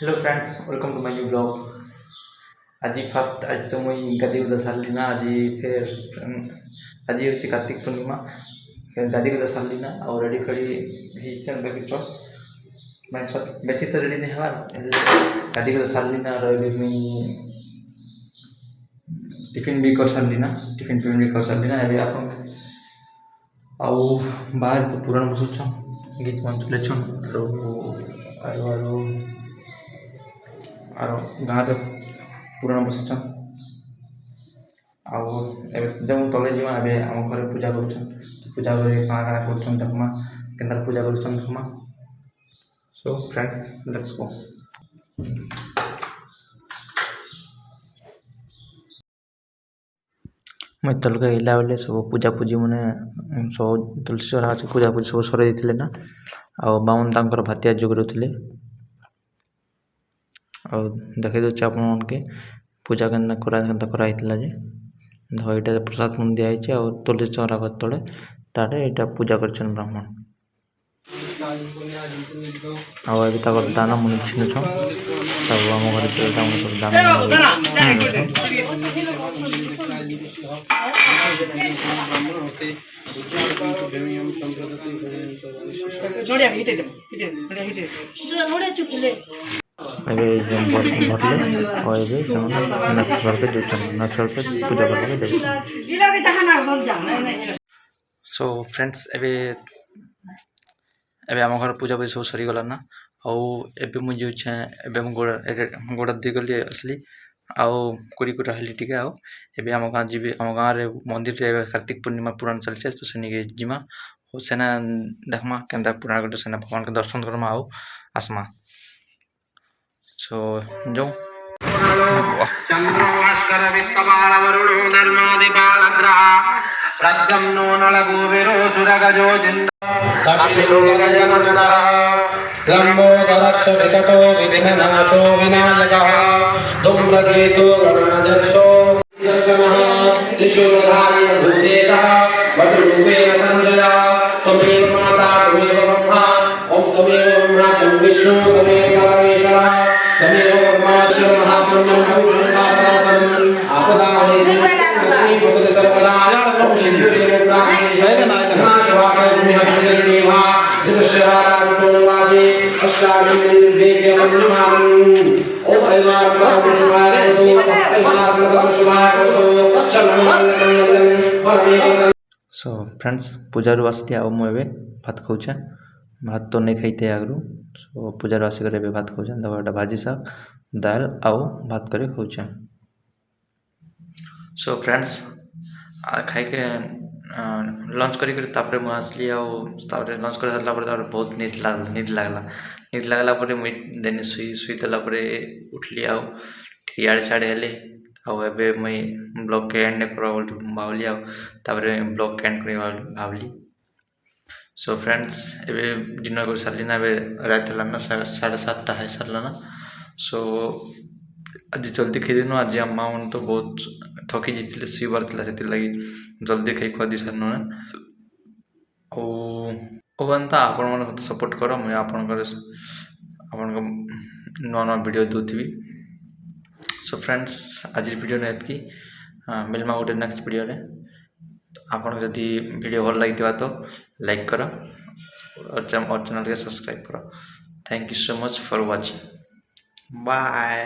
Hello friends, welcome to my new blog. आज fast आज तो मुई गादी को सारी ना आज फिर आज हूँ कार्तिक पूर्णिमा। गादी को सारी ना और रेडी फेडी देखिच मैं बेसी तो रेडी नहीं हमार गादी को सारी ना रही मुई टिफिन भी कर सारी ना टिफिन भी कर सारी ना अभी आप बाहर तो पुराण बसुच गीत मान चले आरो गाँव में पुराण बसुचन जो तले जीवा आम घर पूजा पूजा कर देखमा के पूजा कर देखमा। So friends let's go. मैं तलक आइला बेले सब पूजा पूजी मैंने सब तुलसी चढ़ा पूजा पूजी सब सर देते ना आ बामन तांकर भातिया जो करुले देखे दूचे आपण के पूजा के कराई जे यहाँ प्रसाद मन दिखाई और तुलसी चौरा तले तारे यहाँ पूजा कर ब्राह्मण आगे दाना मन छिनुछ सब आम घर सब दाना भरले और नेक्स्ट घर पे नेक्स्ट घर पे पूजा करके। सो फ्रेंड्स एबे आम घर पूजा पूजा सब सरीगला ना आबे मुझे गोड़ा दी गली असली आरी कुटा हेली टी आम गाँव जी आम गाँव रे मंदिर कार्तिक पूर्णिमा पुराण चलছে तो से जिमा सेना देखमा के पुराण कर सेना भगवान के दर्शन करमा आसमा। सो जो लंबोदरस्य विकटो विघ्ननाशो विनायकः धूम्रकेतु गणाध्यक्षो दर्शनः त्रिशूलधारी भूतेशः वटरूपेण संजयः त्वमेव माता त्वमेव ब्रह्मा ओम त्वमेव ब्रह्मा त्वं विष्णु त्वमेव परमेश्वरः त्वमेव परमेश्वर महापुण्यं भूषणं आपदामहे लक्ष्मी भगवती सर्वदा ओम शिवसे ब्राह्मणे शिवाय भूमिहविर्देवा दृश्यवारांसोनवाजे अष्टाविंशतिर्वेद्य वज्रमानं ओम ऐवार्कसुभाय सो फ्रेंड्स पूजा रू आसली आ मुझे भात खाऊे भात तो नहीं खाई आगु सो पूजा आसिक भात खाऊे देखो भाजी शाग दाल आउ भात कर खाऊे। सो फ्रेंड्स खाई के लंच कर मुझे आसली लंच कर सारा बहुत नींद लगला मुझे देने शुई देला उठली आड़े साड़े हेली आबे मुई ब्लॉग के एंड भावली ब्लॉग के एंड भावली। सो फ्रेंड्स एबे डिनर कर सारी ना रात है 7:30 है सारा ना। सो आज जल्दी खाईदेनु आज आम माँ मन तो बहुत थकी जाते शुवर से लगी जल्दी खाई खुआ दी सारनु ना ओगंता आपण मैंने मत सपोर्ट कर मुझे आपण नुआ नुआ वीडियो दूथी। सो फ्रेंड्स आज वीडियो एतकी मिलमा गोटे नेक्स्ट वीडियो रे आपन जदि वीडियो भल लगी तो लाइक करो और चैनल के सब्सक्राइब करो। Thank you so much for watching. Bye.